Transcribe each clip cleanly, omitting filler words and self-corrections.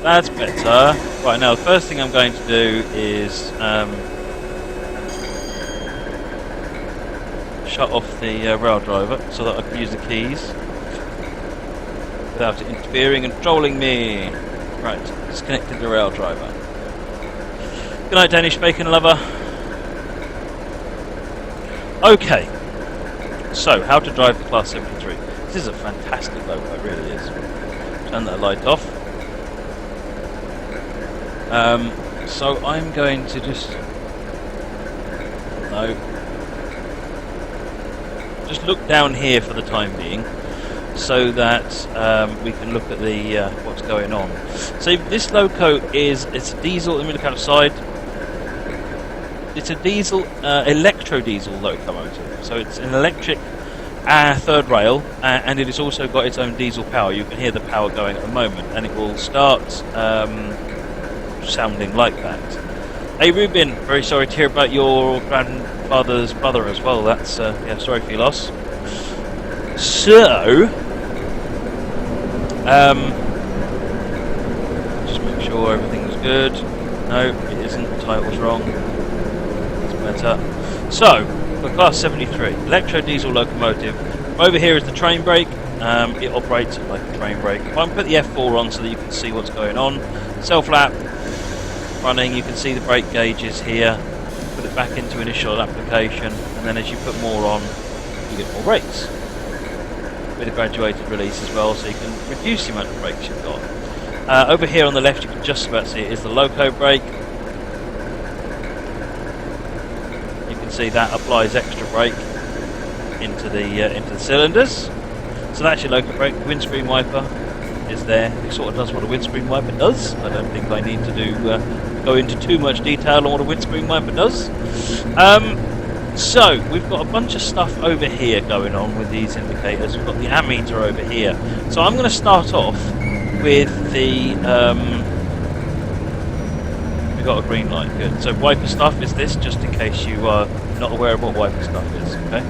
That's better. Right, now the first thing I'm going to do is shut off the rail driver so that I can use the keys without it interfering and trolling me. Right, disconnected the rail driver. Good night, Danish bacon lover. Okay, so how to drive the Class 73. This is a fantastic loco, it really is. Turn that light off. So I'm going to just look down here for the time being, so that we can look at the what's going on. So this loco it's a diesel. Let me look outside. It's a diesel, electro-diesel locomotive. So it's an electric third rail, and it has also got its own diesel power. You can hear the power going at the moment, and it will start sounding like that. Hey Ruben, very sorry to hear about your grandfather's brother as well. That's yeah, sorry for your loss. So, just make sure everything's good. No, it isn't. The title's wrong. It's better. So, the Class 73 electro diesel locomotive. Over here is the train brake. It operates like a train brake. If I put the F4 on so that you can see what's going on. Self-lap running. You can see the brake gauges here. Put it back into initial application, and then as you put more on, you get more brakes. Bit of graduated release as well, so you can reduce the amount of brakes you've got. Over here on the left, you can just about see it is the loco brake. You can see that applies extra brake into the cylinders. So that's your loco brake. The windscreen wiper is there. It sort of does what a windscreen wiper does. I don't think I need to go into too much detail on what a windscreen wiper does. So, we've got a bunch of stuff over here going on with these indicators. We've got the ammeter over here. So I'm going to start off with the... we've got a green light, good. So wiper stuff is this, just in case you are not aware of what wiper stuff is, okay?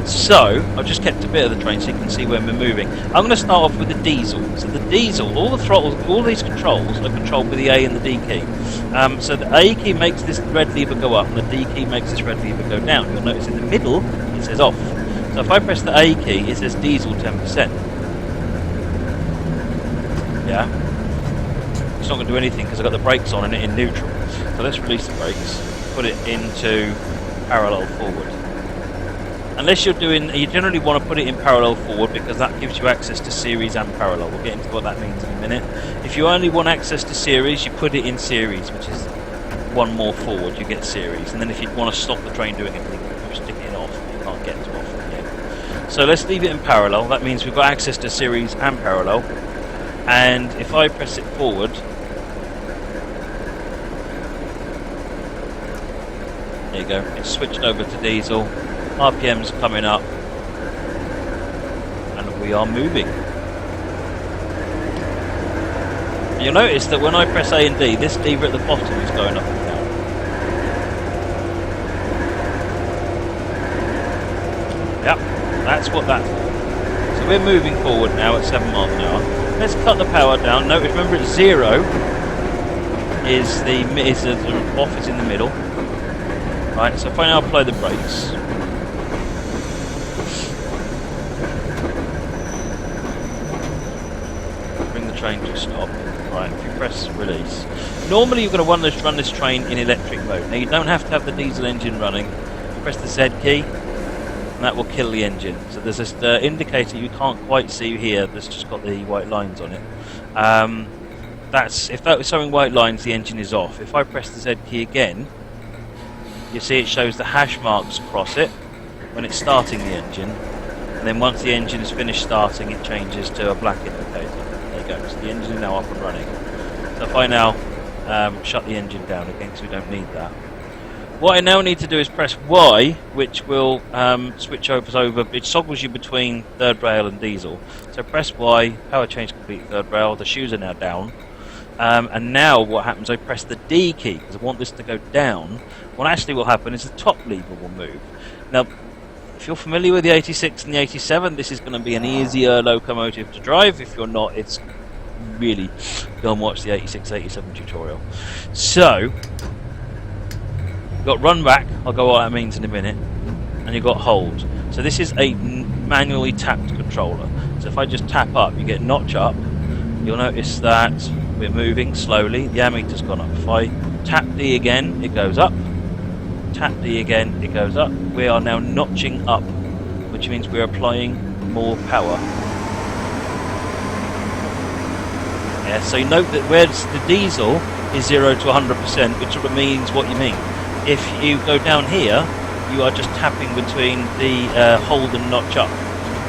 So, I've just kept a bit of the train so you can see when we're moving. I'm going to start off with the diesel. So the diesel, all the throttles, all these controls are controlled with the A and the D key. So the A key makes this red lever go up and the D key makes this red lever go down. You'll notice in the middle it says off. So if I press the A key, it says diesel 10%. Yeah? It's not going to do anything because I've got the brakes on and it in neutral. So let's release the brakes, put it into parallel forward. Unless you're doing, you generally want to put it in parallel forward because that gives you access to series and parallel. We'll get into what that means in a minute. If you only want access to series, you put it in series, which is one more forward, you get series. And then if you want to stop the train doing anything, you stick it off. You can't get to off again. So let's leave it in parallel. That means we've got access to series and parallel. And if I press it forward, there you go. It's switched over to diesel. RPM's coming up, and we are moving. You'll notice that when I press A and D, this lever at the bottom is going up and down. Yep, that's what that's for. So we're moving forward now at 7 miles an hour. Let's cut the power down. Notice, remember, at 0 is off is in the middle. Right, so if I now apply the brakes. Train to stop. Right, if you press release. Normally you're going to run this train in electric mode. Now you don't have to have the diesel engine running. You press the Z key and that will kill the engine. So there's this indicator you can't quite see here that's just got the white lines on it. If that was showing white lines, the engine is off. If I press the Z key again, you see it shows the hash marks across it when it's starting the engine, and then once the engine is finished starting, it changes to a black indicator. So the engine is now up and running. So if I now shut the engine down again, because we don't need that. What I now need to do is press Y, which will switch over. It toggles you between third rail and diesel. So press Y, power change complete third rail. The shoes are now down. And now what happens, I press the D key, because I want this to go down. What actually will happen is the top lever will move. Now, If you're familiar with the 86 and the 87, this is going to be an easier locomotive to drive. If you're not, it's really, go and watch the 86, 87 tutorial. So, you've got run back, I'll go what that means in a minute, and you've got hold. So this is a manually tapped controller. So if I just tap up, you get notch up, you'll notice that we're moving slowly, the ammeter's gone up. If I tap D again, it goes up. Tap D again, it goes up. We are now notching up, which means we're applying more power. Yeah, so you note that whereas the diesel is 0 to 100%, which sort of means what you mean. If you go down here, you are just tapping between the hold and notch up,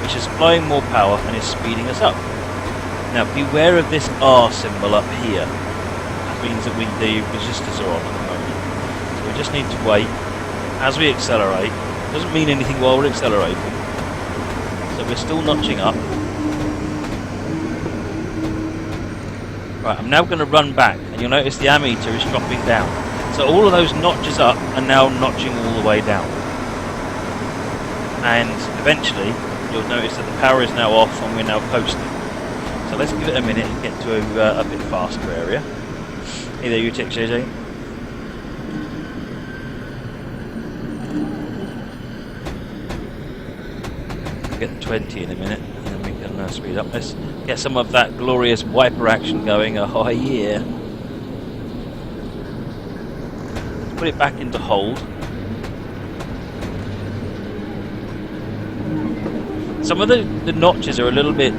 which is applying more power and is speeding us up. Now beware of this R symbol up here. That means that the resistors are on at the moment. So we just need to wait as we accelerate. It doesn't mean anything while we're accelerating. So we're still notching up. Right, I'm now going to run back, and you'll notice the ammeter is dropping down. So all of those notches up are now notching all the way down. And eventually, you'll notice that the power is now off and we're now coasting. So let's give it a minute and get to a bit faster area. Hey there, you tick, JJ. Get 20 in a minute, and then we can speed up. Let's get some of that glorious wiper action going. Oh yeah. Let's put it back into hold. Some of the notches are a little bit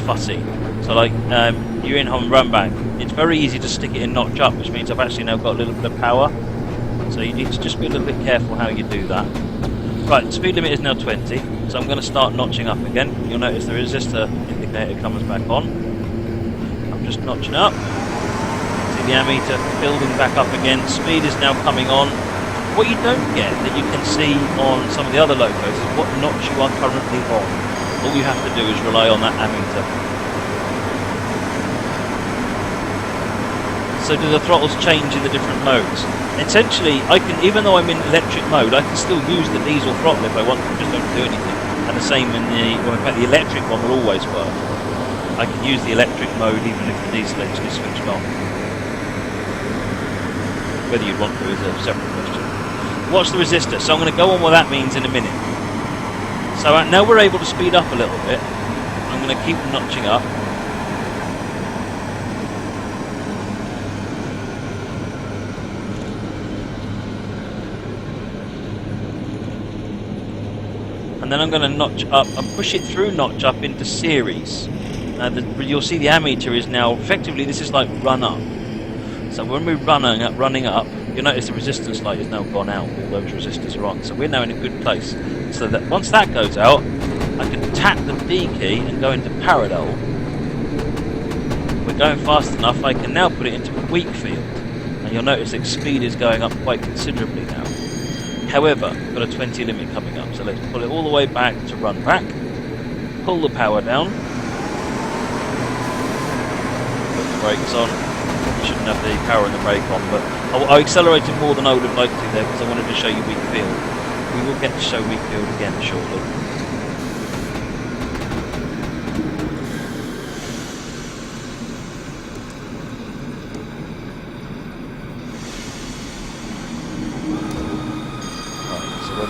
fussy. So like you're in home run back, it's very easy to stick it in notch up, which means I've actually now got a little bit of power. So you need to just be a little bit careful how you do that. Right, the speed limit is now 20, so I'm going to start notching up again. You'll notice the resistor indicator comes back on. I'm just notching up. See the ammeter building back up again. Speed is now coming on. What you don't get that you can see on some of the other locos is what notch you are currently on. All you have to do is rely on that ammeter. So do the throttles change in the different modes? Essentially, I can, even though I'm in electric mode, I can still use the diesel throttle if I want to, just don't do anything. And the same in the, well in fact the electric one will always work. I can use the electric mode even if the diesel engine is switched on. Whether you'd want to is a separate question. Watch the resistor, so I'm going to go on what that means in a minute. So now we're able to speed up a little bit. I'm going to keep notching up. And then I'm going to notch up and push it through notch up into series. You'll see the ammeter is now, effectively this is like run up. So when we're running up, you'll notice the resistance light is now gone out, all those resistors are on. So we're now in a good place. So that once that goes out, I can tap the D key and go into parallel. We're going fast enough, I can now put it into weak field. And you'll notice that speed is going up quite considerably now. However, we've got a 20 limit coming up, so let's pull it all the way back to run back, pull the power down, put the brakes on. You shouldn't have the power and the brake on, but I accelerated more than I would have liked to there because I wanted to show you weak field. We will get to show weak field again shortly.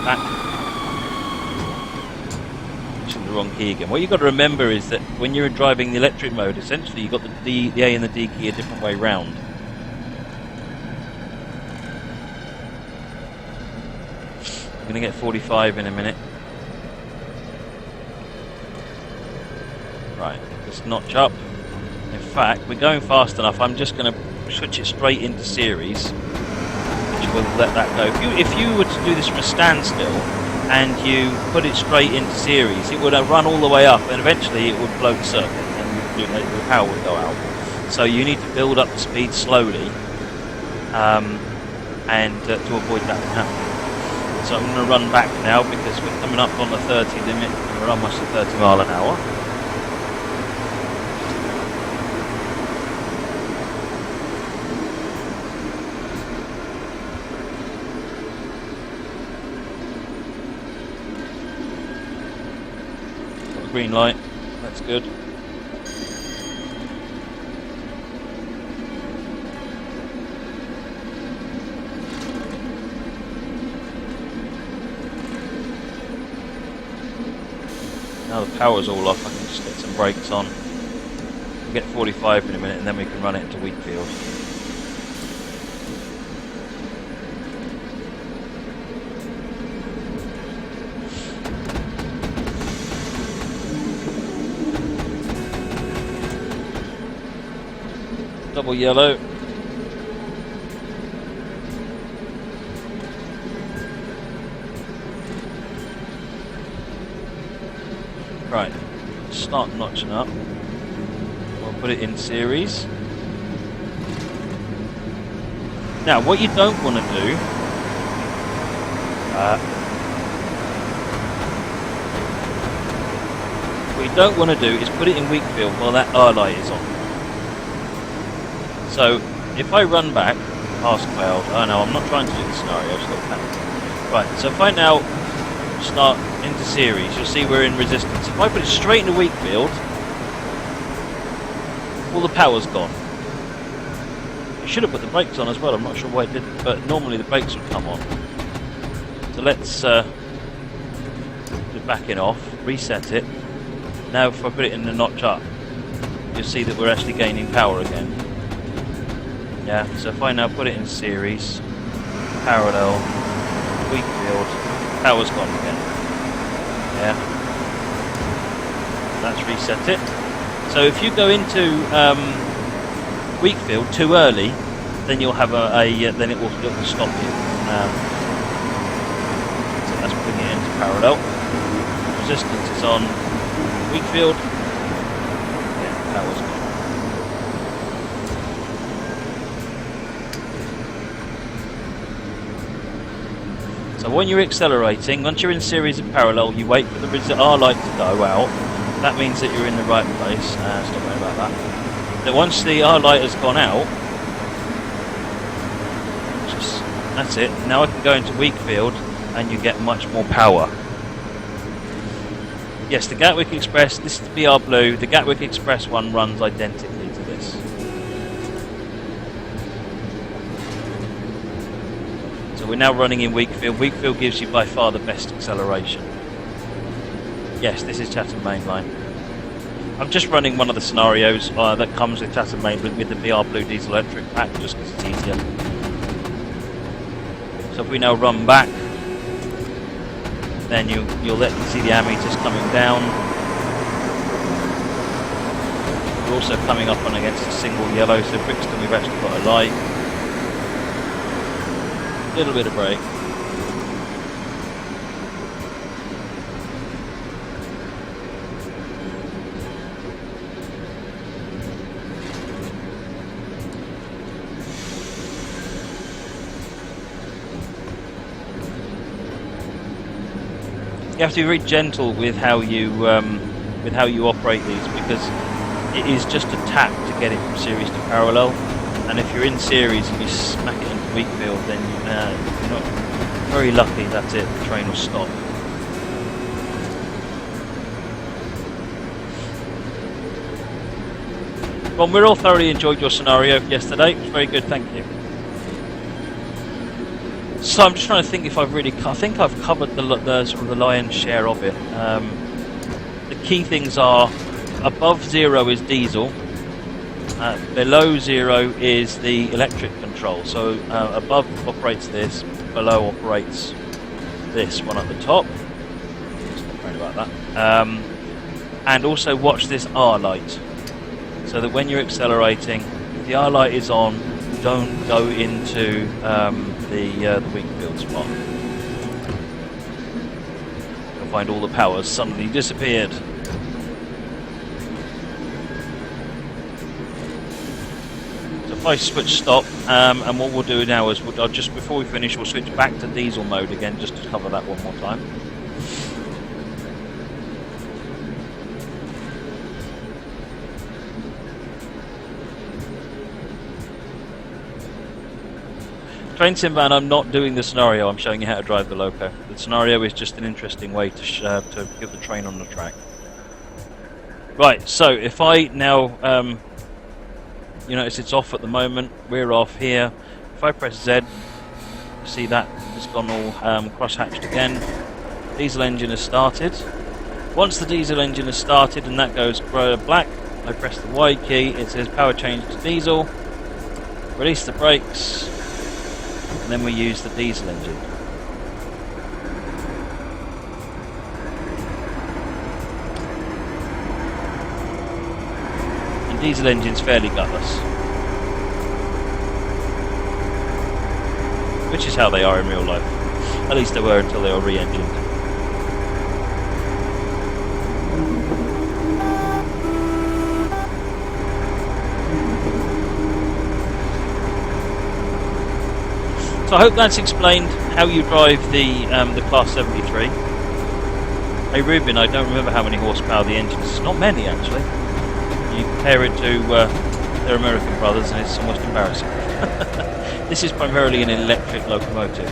Back. Pushing the wrong key again. What you've got to remember is that when you're driving the electric mode, essentially you've got the A and the D key a different way round. I'm going to get 45 in a minute. Right, just notch up. In fact, we're going fast enough. I'm just going to switch it straight into series. Will let that go. If you were to do this from a standstill and you put it straight into series, it would run all the way up and eventually it would blow the circuit and the power would go out. So you need to build up the speed slowly and to avoid that from happening. So I'm going to run back now because we're coming up on the 30 limit and we're almost at 30 mile an hour. green light. That's good. Now the power's all off, I can just get some brakes on. We'll get 45 in a minute and then we can run it into Wheatfield. Double yellow. Right, start notching up. We'll put it in series. Now, what you don't want to do, is put it in Wheatfield while that R light is on. So, if I run back past Cloud, oh no, I'm not trying to do the scenario, I've still panicked. Right, so if I now start into series, you'll see we're in resistance. If I put it straight into Wheatfield, all the power's gone. You should have put the brakes on as well, I'm not sure why it didn't, but normally the brakes would come on. So let's put it back in off, reset it. Now if I put it in the notch up, you'll see that we're actually gaining power again. Yeah, so if I now put it in series, parallel, Wheatfield, power's gone again. Yeah, that's reset it. So if you go into Wheatfield too early, then you'll have then it will stop you. So that's putting it into parallel. Resistance is on Wheatfield. Yeah, power's gone. So when you're accelerating, once you're in series and parallel, you wait for the R light to go out. That means that you're in the right place. Stop worrying about that. Then once the R light has gone out, that's it. Now I can go into Wheatfield and you get much more power. Yes, the Gatwick Express, this is the BR Blue, the Gatwick Express one runs identically to this. We're now running in Wheatfield. Wheatfield gives you by far the best acceleration. Yes, this is Chatham Mainline. I'm just running one of the scenarios that comes with Chatham Mainline with the BR Blue diesel electric pack, just because it's easier. So if we now run back, then you'll see the ammeters coming down. We're also coming up on against a single yellow, so Brixton we've actually got a light. Little bit of brake. You have to be very gentle with how you operate these, because it is just a tap to get it from series to parallel. And if you're in series and you smack it into Wheatfield, then you're not very lucky. That's it, the train will stop. Well, we all thoroughly enjoyed your scenario yesterday. It was very good, thank you. So I'm just trying to think if I think I've covered the sort of the lion's share of it. The key things are, above 0 is diesel. Below 0 is the electric control. So above operates this, below operates this one at the top. Just not worried about that. And also watch this R light, so that when you're accelerating, if the R light is on, don't go into the Wheatfield spot. You'll find all the power suddenly disappeared. I switch stop, and what we'll do now is I'll just before we finish, we'll switch back to diesel mode again, just to cover that one more time. Train Simban, I'm not doing the scenario, I'm showing you how to drive the loco. The scenario is just an interesting way to give the train on the track. Right, so if I now, you notice it's off at the moment, we're off here. If I press Z, see that it's gone all cross-hatched again. Diesel engine has started. Once the diesel engine has started and that goes black, I press the Y key, it says power change to diesel, release the brakes, and then we use the diesel engine. And diesel engine's fairly gutless, which is how they are in real life. At least they were until they were re-engined. So I hope that's explained how you drive the Class 73. Hey Ruben, I don't remember how many horsepower the engine is. It's not many actually. You compare it to their American brothers and it's almost embarrassing. This is primarily an electric locomotive.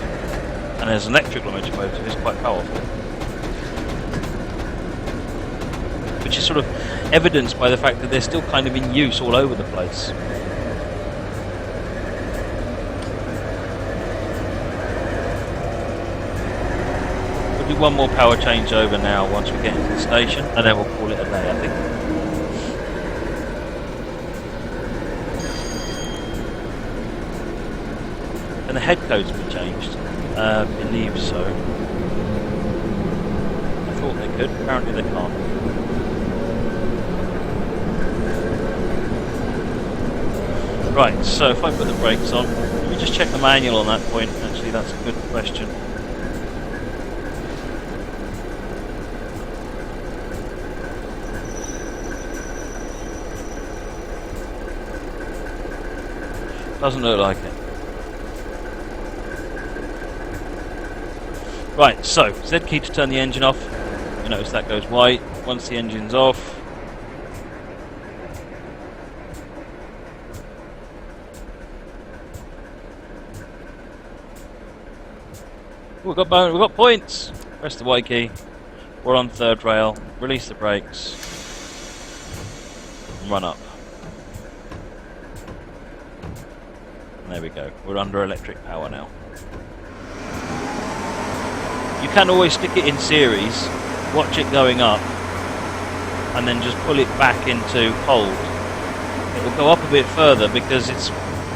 And as an electric locomotive, it's quite powerful. Which is sort of evidenced by the fact that they're still kind of in use all over the place. Do one more power changeover now once we get into the station, and then we'll call it a day, I think. And the head code's been changed. I believe so. I thought they could, apparently they can't. Right, so if I put the brakes on, let me just check the manual on that point. Actually, that's a good question. Doesn't look like it. Right, so Z key to turn the engine off. You notice that goes white. Once the engine's off, we've got points. Press the Y key. We're on third rail. Release the brakes. And run up. There we go, we're under electric power now. You can always stick it in series, watch it going up, and then just pull it back into hold. It will go up a bit further because it's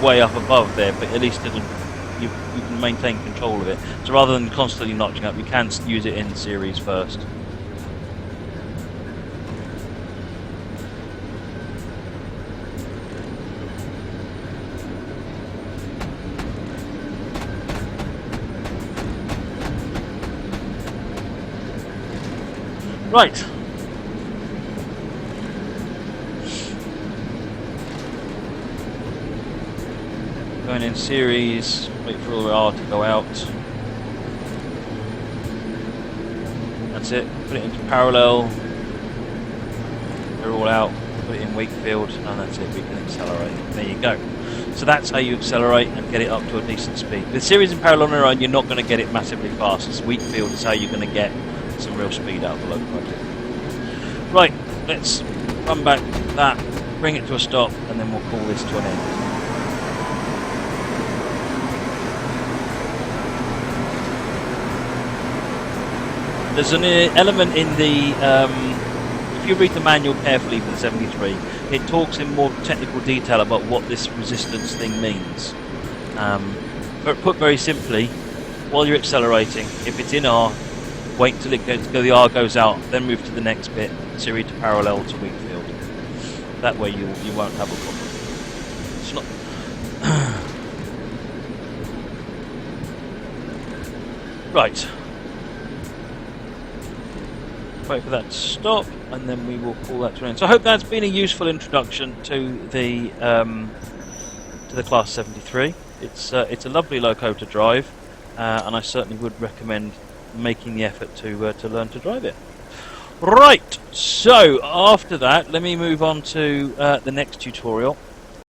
way up above there, but at least you can maintain control of it. So rather than constantly notching up, you can use it in series first. Right. Going in series, wait for all the R to go out. That's it. Put it into parallel. They're all out. Put it in weak field, and that's it. We can accelerate. There you go. So that's how you accelerate and get it up to a decent speed. With series and parallel on their own, you're not going to get it massively fast. It's weak field is how you're going to get some real speed out of the locomotive. Right, let's run back that, bring it to a stop, and then we'll call this to an end. There's an element in the, if you read the manual carefully for the 73, it talks in more technical detail about what this resistance thing means. But put very simply, while you're accelerating, if it's in R, wait till the R goes out, then move to the next bit, series to parallel to weak field. That way you won't have a problem. It's not. Right. Wait for that to stop, and then we will call that to an end. So I hope that's been a useful introduction to the Class 73. It's a lovely loco to drive, and I certainly would recommend making the effort to learn to drive it. Right, so after that, let me move on to the next tutorial,